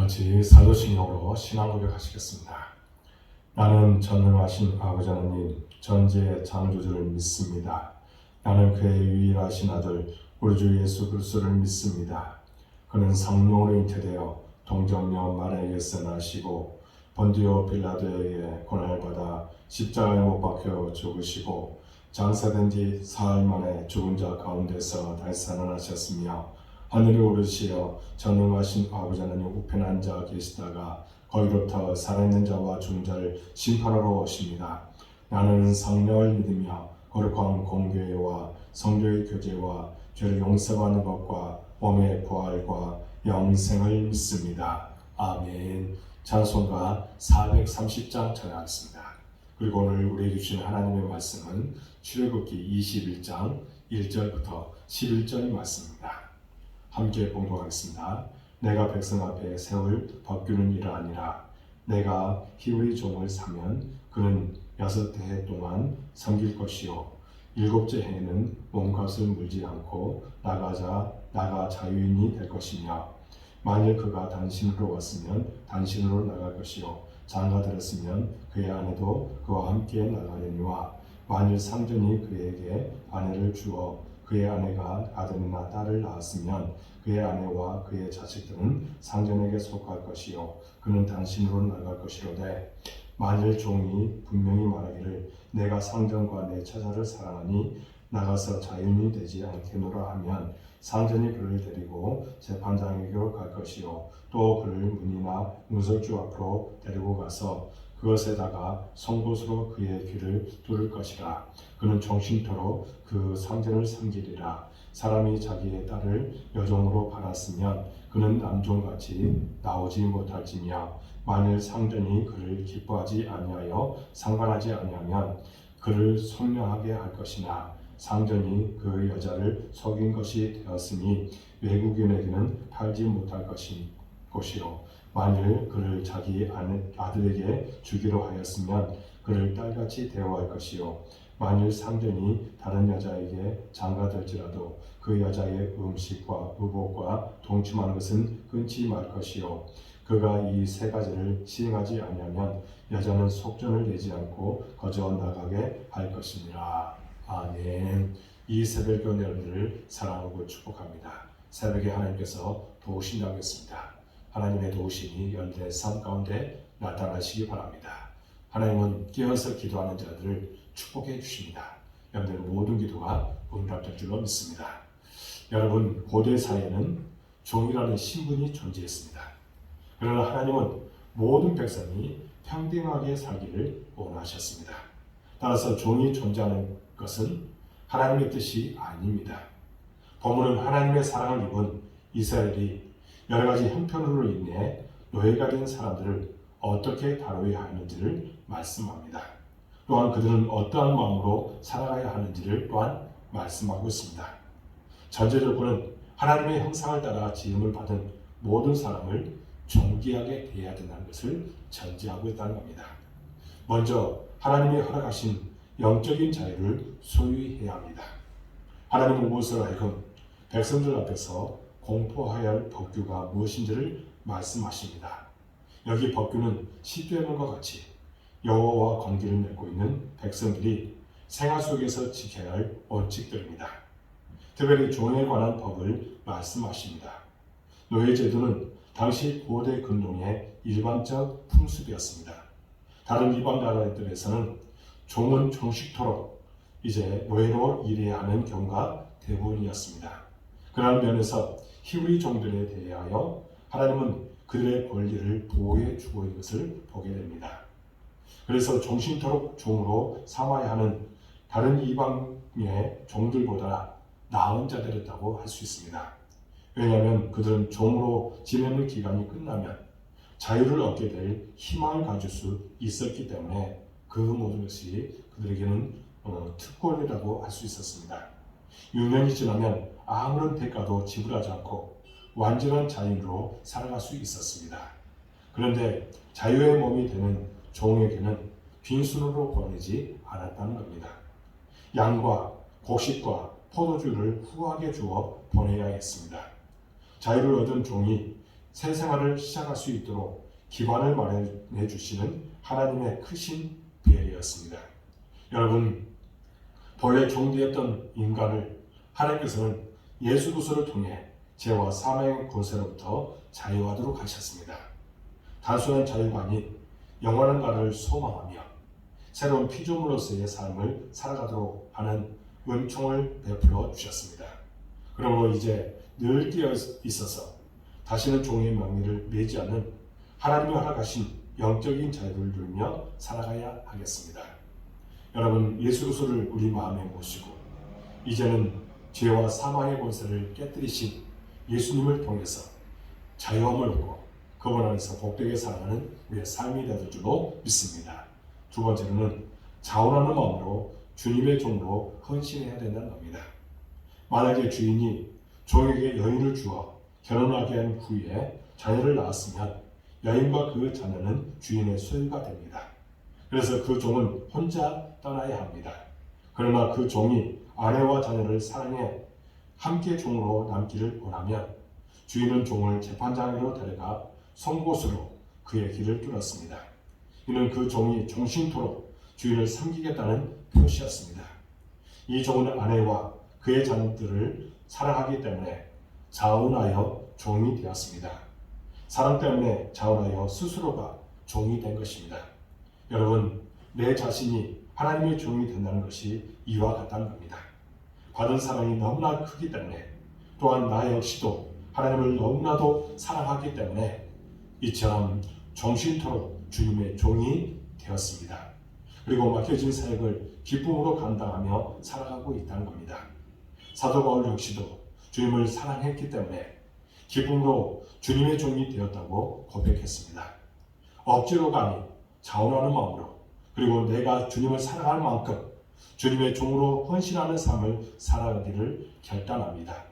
같이 사도신경으로 신앙 고백하시겠습니다. 나는 전능하신 아버지 하나님 전지의 창조주를 믿습니다. 나는 그의 유일하신 아들 우리 주 예수 그리스도를 믿습니다. 그는 성령으로 잉태되어 동정녀 마리아에게서 나시고 본디오 빌라도에게 고난을 받아 십자가에 못 박혀 죽으시고 장사된 지 사흘 만에 죽은 자 가운데서 다시 살아나셨으며 하늘에 오르시어 전능하신 아버지 하나님 우편에 앉아 계시다가 거기로부터 살아있는 자와 죽은 자를 심판하러 오십니다. 나는 성령을 믿으며 거룩한 공교회와 성도의 교제와 죄를 용서하는 것과 몸의 부활과 영생을 믿습니다. 아멘. 찬송가 430장 찬양하겠습니다. 그리고 오늘 우리에게 주신 하나님의 말씀은 출애굽기 21장 1절부터 11절의 말씀입니다. 함께 봉독하겠습니다. 내가 백성 앞에 세울 법규는 이러하니라. 내가 히브리 종을 사면 그는 6해 동안 섬길 것이요 7째 해에는 몸값을 물지 않고 나가 자유인이 될 것이며 만일 그가 단신으로 왔으면 단신으로 나갈 것이요 장가 들었으면 그의 아내도 그와 함께 나가려니와 만일 상전이 그에게 아내를 주어 그의 아내가 아들이나 딸을 낳았으면 그의 아내와 그의 자식들은 상전에게 속할 것이요 그는 단신으로 나갈 것이로되 만일 종이 분명히 말하기를 내가 상전과 내 처자를 사랑하니 나가서 자유인이 되지 않겠노라 하면 상전이 그를 데리고 재판장에게로 갈 것이요 또 그를 문이나 문설주 앞으로 데리고 가서 그것에다가 송곳으로 그의 귀를 뚫을 것이라. 그는 종신토록 그 상전을 섬기리라. 사람이 자기의 딸을 여종으로 받았으면 그는 남종같이 나오지 못할지며 만일 상전이 그를 기뻐하지 아니하여 상관하지 아니하면 그를 손명하게 할 것이나 상전이 그 여자를 속인 것이 되었으니 외국인에게는 팔지 못할 것이요 만일 그를 자기 아들에게 주기로 하였으면 그를 딸같이 대우할 것이요 만일 상전이 다른 여자에게 장가들지라도 그 여자의 음식과 의복과 동침하는 것은 끊지 말 것이요 그가 이 세 가지를 시행하지 아니하면 여자는 속전을 내지 않고 거저 나가게 할 것이니라. 아멘. 이 새벽 교회 여러분들을 사랑하고 축복합니다. 새벽에 하나님께서 도우신다고 했습니다. 하나님의 도우심이 여러분들의 삶 가운데 나타나시기 바랍니다. 하나님은 깨어서 기도하는 자들을 축복해 주십니다. 여러분들의 모든 기도가 응답될 줄로 믿습니다. 여러분, 고대 사회에는 종이라는 신분이 존재했습니다. 그러나 하나님은 모든 백성이 평등하게 살기를 원하셨습니다. 따라서 종이 존재하는 것은 하나님의 뜻이 아닙니다. 본문은 하나님의 사랑을 입은 이스라엘이 여러 가지 형편으로 인해 노예가 된 사람들을 어떻게 다뤄야 하는지를 말씀합니다. 또한 그들은 어떠한 마음으로 살아가야 하는지를 또한 말씀하고 있습니다. 전제 조건은 하나님의 형상을 따라 지음을 받은 모든 사람을 존귀하게 대해야 된다는 것을 전제하고 있다는 겁니다. 먼저 하나님이 허락하신 영적인 자유를 소유해야 합니다. 하나님은 무엇을 하여금 백성들 앞에서 공포해야 할 법규가 무엇인지를 말씀하십니다. 여기 법규는 십계명과 같이 여호와와 관계를 맺고 있는 백성들이 생활 속에서 지켜야 할 원칙들입니다. 특별히 종에 관한 법을 말씀하십니다. 노예제도는 당시 고대 근동의 일반적 풍습이었습니다. 다른 이방 나라들에서는 종은 종식토록 이제 노예로 일해야 하는 경우가 대부분이었습니다. 그러한 면에서 히브리 종들에 대하여 하나님은 그들의 권리를 보호해 주고 있는 것을 보게 됩니다. 그래서 종신토록 종으로 삼아야 하는 다른 이방의 종들보다 나은 자들이었다고 할 수 있습니다. 왜냐하면 그들은 종으로 지내는 기간이 끝나면 자유를 얻게 될 희망을 가질 수 있었기 때문에 그 모든 것이 그들에게는 특권이라고 할 수 있었습니다. 6년이 지나면 아무런 대가도 지불하지 않고 완전한 자유로 살아갈 수 있었습니다. 그런데 자유의 몸이 되는 종에게는 빈손으로 보내지 않았다는 겁니다. 양과 곡식과 포도주를 후하게 주어 보내야 했습니다. 자유를 얻은 종이 새 생활을 시작할 수 있도록 기반을 마련해 주시는 하나님의 크신 비엘이었습니다. 여러분, 본래 종되었던 인간을 하나님께서는 예수 그리스도를 통해 죄와 사망의 권세로부터 자유하도록 하셨습니다. 단순한 자유가 아닌 영원한 나라를 소망하며 새로운 피조물로서의 삶을 살아가도록 하는 은총을 베풀어 주셨습니다. 그러므로 이제 늘 깨어 있어서 다시는 종의 명예를 매지 않는 하나님이 허락하신 영적인 자유를 누리며 살아가야 하겠습니다. 여러분, 예수 그리스도를 우리 마음에 모시고 이제는 죄와 사망의 권세를 깨뜨리신 예수님을 통해서 자유함을 얻고 그분 안에서 복되게 살아가는 우리의 삶이 되는 줄로 믿습니다. 두 번째로는 자원하는 마음으로 주님의 종으로 헌신해야 된다는 겁니다. 만약에 주인이 종에게 여인을 주어 결혼하게 한 후에 자녀를 낳았으면 여인과 그 자녀는 주인의 소유가 됩니다. 그래서 그 종은 혼자 떠나야 합니다. 그러나 그 종이 아내와 자녀를 사랑해 함께 종으로 남기를 원하면 주인은 종을 재판장으로 데려가 송곳으로 그의 길을 뚫었습니다. 이는 그 종이 종신토록 주인을 섬기겠다는 표시였습니다. 이 종은 아내와 그의 자녀들을 사랑하기 때문에 자원하여 종이 되었습니다. 사랑 때문에 자원하여 스스로가 종이 된 것입니다. 여러분, 내 자신이 하나님의 종이 된다는 것이 이와 같다는 겁니다. 받은 사랑이 너무나 크기 때문에 또한 나 역시도 하나님을 너무나도 사랑하기 때문에 이처럼 종신토록 주님의 종이 되었습니다. 그리고 맡겨진 사역을 기쁨으로 감당하며 살아가고 있다는 겁니다. 사도 바울 역시도 주님을 사랑했기 때문에 기쁨으로 주님의 종이 되었다고 고백했습니다. 억지로가 아닌 자원하는 마음으로, 그리고 내가 주님을 사랑할 만큼 주님의 종으로 헌신하는 삶을 살아가기를 결단합니다.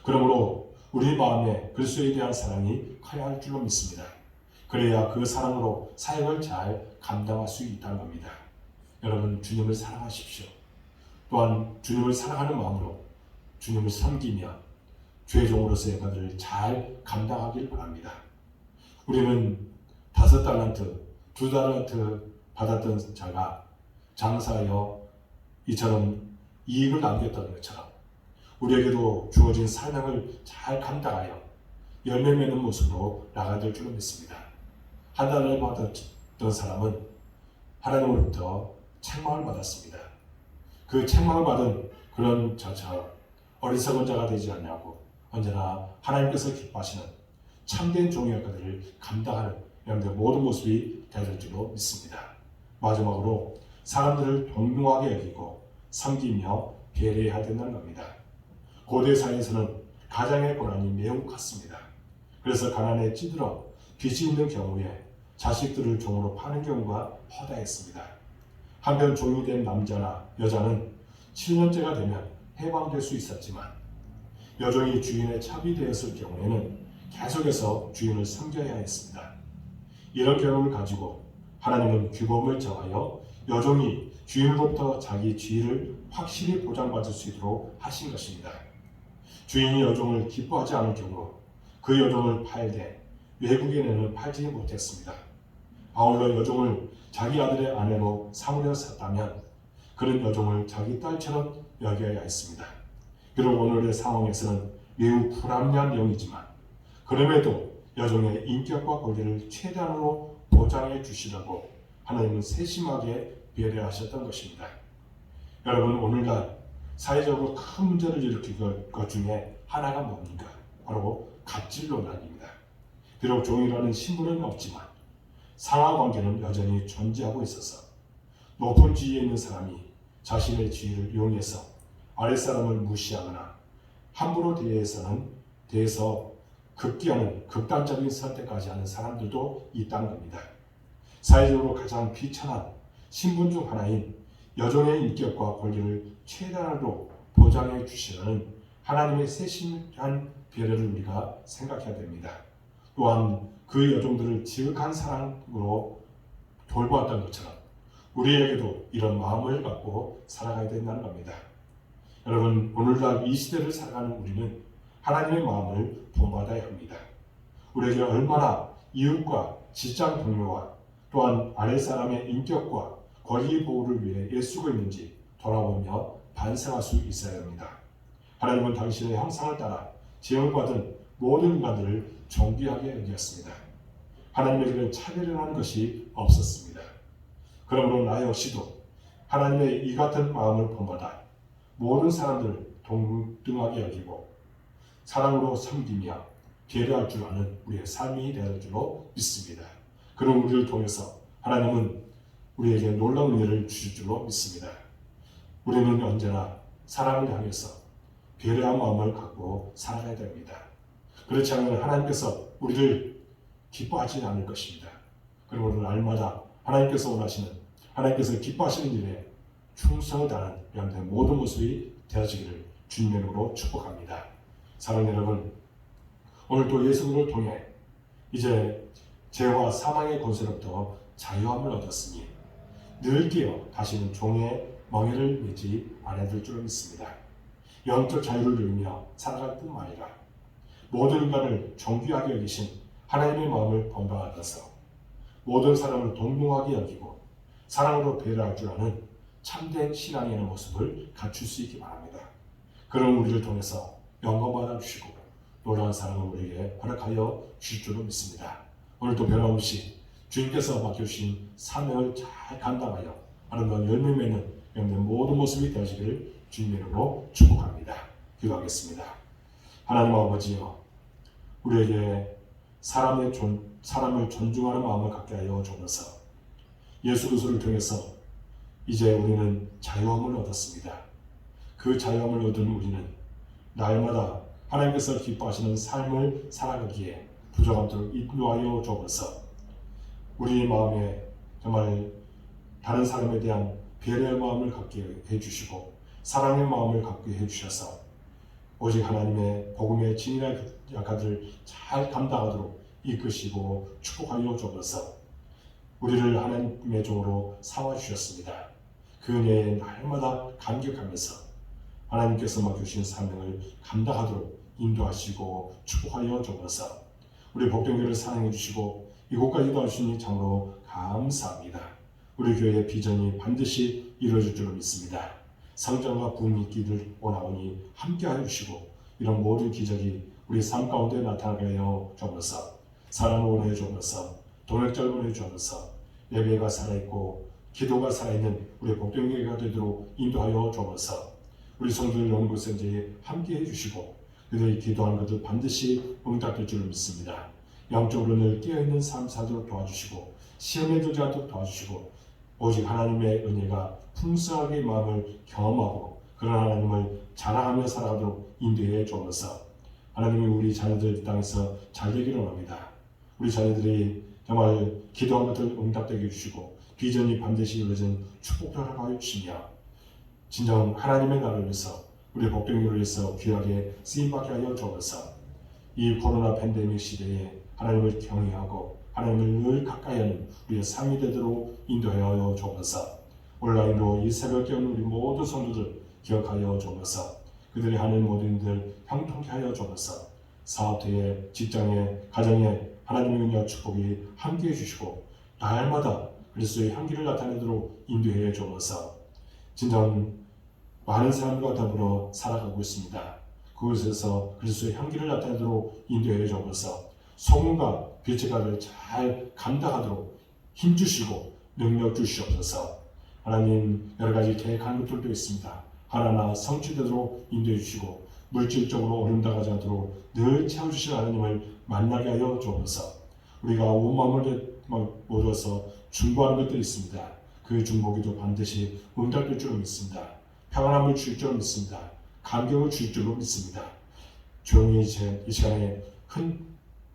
그러므로 우리 마음에 그리스도에 대한 사랑이 커야 할 줄로 믿습니다. 그래야 그 사랑으로 사역을 잘 감당할 수 있다는 겁니다. 여러분, 주님을 사랑하십시오. 또한 주님을 사랑하는 마음으로 주님을 섬기며 죄종으로서의 것들을 잘 감당하길 바랍니다. 우리는 5달란트, 2달란트 받았던 자가 장사하여 이처럼 이익을 남겼던 것처럼 우리에게도 주어진 사명을 잘 감당하여 열매 맺는 모습으로 나가야 될 줄로 믿습니다. 한 달을 받았던 사람은 하나님으로부터 책망을 받았습니다. 그 책망을 받은 그런 자처럼 어리석은 자가 되지 않냐고 언제나 하나님께서 기뻐하시는 참된 종의 역할을 감당하는 여러분들의 모든 모습이 되어질 줄로 믿습니다. 마지막으로 사람들을 동등하게 여기고 섬기며 배려해야 된다는 겁니다. 고대 사회에서는 가장의 권한이 매우 컸습니다. 그래서 가난에 찌들어 빚이 있는 경우에 자식들을 종으로 파는 경우가 허다했습니다. 한편 종이 된 남자나 여자는 7년째가 되면 해방될 수 있었지만 여종이 주인의 차비되었을 경우에는 계속해서 주인을 섬겨야 했습니다. 이런 경험을 가지고 하나님은 규범을 정하여 여종이 주인으로부터 자기 지위를 확실히 보장받을 수 있도록 하신 것입니다. 주인이 여종을 기뻐하지 않을 경우 그 여종을 팔되 외국에 내는 팔지 못했습니다. 아울러 여종을 자기 아들의 아내로 삼으려 샀다면 그런 여종을 자기 딸처럼 여겨야 했습니다. 비록 오늘의 상황에서는 매우 불합리한 내용이지만 그럼에도 여종의 인격과 권리를 최대한으로 보장해 주시려고 하나님은 세심하게 배려하셨던 것입니다. 여러분, 오늘날 사회적으로 큰 문제를 일으킨 것 중에 하나가 뭡니까? 바로 갑질 논란입니다. 비록 종이라는 신분은 없지만 상하관계는 여전히 존재하고 있어서 높은 지위에 있는 사람이 자신의 지위를 이용해서 아랫사람을 무시하거나 함부로 대해서 극기하는 극단적인 선택까지 하는 사람들도 있다는 겁니다. 사회적으로 가장 비천한 신분 중 하나인 여종의 인격과 권리를 최대한으로 보장해 주시는 하나님의 세심한 배려를 우리가 생각해야 됩니다. 또한 그 여종들을 지극한 사랑으로 돌보았던 것처럼 우리에게도 이런 마음을 갖고 살아가야 된다는 겁니다. 여러분, 오늘날 이 시대를 살아가는 우리는 하나님의 마음을 본받아야 합니다. 우리에게 얼마나 이웃과 직장 동료와 또한 아랫사람의 인격과 권리 보호를 위해 애쓰고 있는지 돌아보며 반성할 수 있어야 합니다. 하나님은 당신의 형상을 따라 지음받은 모든 인간들을 존귀하게 여겼습니다. 하나님에게는 차별을 하는 것이 없었습니다. 그러므로 나 역시도 하나님의 이 같은 마음을 본받아 모든 사람들을 동등하게 여기고 사랑으로 섬기며 배려할 줄 아는 우리의 삶이 되는 줄로 믿습니다. 그런 우리를 통해서 하나님은 우리에게 놀라운 은혜를 주실 줄로 믿습니다. 우리는 언제나 사랑을 향해서 배려한 마음을 갖고 살아가야 됩니다. 그렇지 않으면 하나님께서 우리를 기뻐하지 않을 것입니다. 그리고 날마다 하나님께서 원하시는, 하나님께서 기뻐하시는 일에 충성을 다하는 여러분의 모든 모습이 되어지기를 주님의 이름으로 축복합니다. 사랑하는 여러분, 오늘도 예수님을 통해 이제 죄와 사망의 권세로부터 자유함을 얻었으니 늘 깨어 다시는 종의 멍에를 매지 않아야 될 줄 믿습니다. 영적 자유를 누리며 살아갈 뿐만 아니라 모든 인간을 존귀하게 여기신 하나님의 마음을 본받아서 모든 사람을 동등하게 여기고 사랑으로 배려할 줄 아는 참된 신앙의 모습을 갖출 수 있기 바랍니다. 그런 우리를 통해서 영광 받아주시고 놀라운 사랑을 우리에게 허락하여 주실 줄로 믿습니다. 오늘도 변함없이 주님께서 맡겨주신 사명을 잘 감당하여 아름다운 열매 맺는 여러분의 모든 모습이 되어지기를 주님의 이름으로 축복합니다. 기도하겠습니다. 하나님 아버지여, 우리에게 사람을 존중하는 마음을 갖게 하여 주옵소서. 예수 그리스도를 통해서 이제 우리는 자유함을 얻었습니다. 그 자유함을 얻은 우리는 날마다 하나님께서 기뻐하시는 삶을 살아가기에 부족함도록 인도하여 주옵소서. 우리 마음에 정말 다른 사람에 대한 배려의 마음을 갖게 해주시고 사랑의 마음을 갖게 해주셔서 오직 하나님의 복음의 진리의 약화들을 잘 감당하도록 이끄시고 축복하여 주옵소서. 우리를 하나님의 종으로 삼아주셨습니다. 그 은혜에 날마다 감격하면서 하나님께서 맡겨주신 사명을 감당하도록 인도하시고 축복하여 주옵소서. 우리 복동교를 사랑해 주시고 이곳까지 도와주시니 참으로 감사합니다. 우리 교회의 비전이 반드시 이루어질 줄로 믿습니다. 성장과 부흥이 있기를 원하오니 함께하여 주시고 이런 모든 기적이 우리 삶 가운데 나타나게 하여 주옵소서. 사랑을 원하여 주옵소서. 동역자를 원하여 주옵소서. 예배가 살아있고 기도가 살아있는 우리 복동교회가 되도록 인도하여 주옵소서. 우리 성도들 오는 곳에 이제 함께해 주시고 그들이 기도하는 것을 반드시 응답될 줄로 믿습니다. 영적으로 늘 깨어있는 삶 살도록 도와주시고 시험에 들지 않도록 도와주시고 오직 하나님의 은혜가 풍성하게 마음을 경험하고 그런 하나님을 자랑하며 살아가도록 인도해 주옵소서. 하나님이 우리 자녀들 땅에서 잘 되기를 원합니다. 우리 자녀들이 정말 기도한 것들 응답되게 해주시고 비전이 반드시 이루어진 축복을 허락하여 주시며 진정 하나님의 나라를 위해서 우리 복병교를 위해서 귀하게 쓰임받게 하여 주옵소서. 이 코로나 팬데믹 시대에 하나님을 경외하고 하나님을 늘 가까이 하는 우리의 삶이 되도록 인도하여 주옵소서. 온라인으로 이 새벽 깨우는 우리 모든 성도들 기억하여 주옵소서. 그들이 하는 모든 일 형통케 하여 주옵소서. 사업대에 직장에 가정에 하나님의 은혜와 축복이 함께해 주시고 날마다 그리스도의 향기를 나타내도록 인도해 주옵소서. 진정 많은 사람과 더불어 살아가고 있습니다. 그곳에서 그리스도의 향기를 나타내도록 인도해 주옵소서. 소금과 빛의 가를 잘 감당하도록 힘주시고 능력 주시옵소서. 하나님 여러 가지 계획한 것들도 있습니다. 하나하나 성취되도록 인도해 주시고 물질적으로 어림당하지 않도록 늘 채워주신 하나님을 만나게 하여 주옵소서. 우리가 온 마음을 모아서 중보하는 것들이 있습니다. 그 중보기도 반드시 응답될 줄로 믿습니다. 평안함을 주실 줄로 믿습니다. 감격을 주실 줄로 믿습니다. 조용히 이 시간에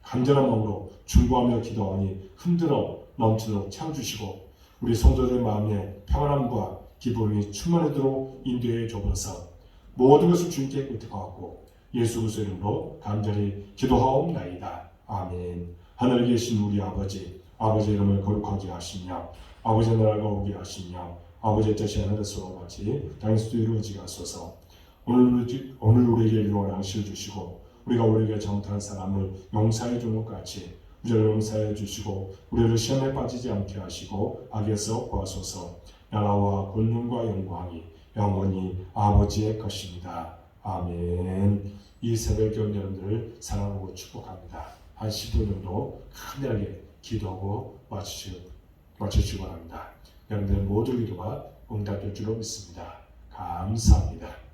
간절한 마음으로 중보하며 기도하니 흔들어 넘치도록 채워주시고 우리 성도들의 마음에 평안함과 기쁨이 충만하도록 인도해 주옵소서. 모든 것을 주님께 의탁하고 예수 그리스도의 이름으로 간절히 기도하옵나이다. 아멘. 하늘에 계신 우리 아버지, 아버지의 이름을 거룩하게 하시며 아버지의 나라가 오게 하시며 아버지의 뜻이 하늘에서 같이 땅에서도 이루어지게 하소서. 오늘 우리에게 일용할 양식을 주시고 우리가 우리에게 잘못한 사람을 용서해 주는 것 같이 우리를 용서해 주시고 우리를 시험에 빠지지 않게 하시고 악에서 구하소서. 나라와 권능과 영광이 영원히 아버지의 것입니다. 아멘. 이 새벽 여러분들을 사랑하고 축복합니다. 한 10분 정도 간절하게 기도하고 마치시기 바랍니다. 여러분들의 모든 기도가 응답될 줄로 믿습니다. 감사합니다.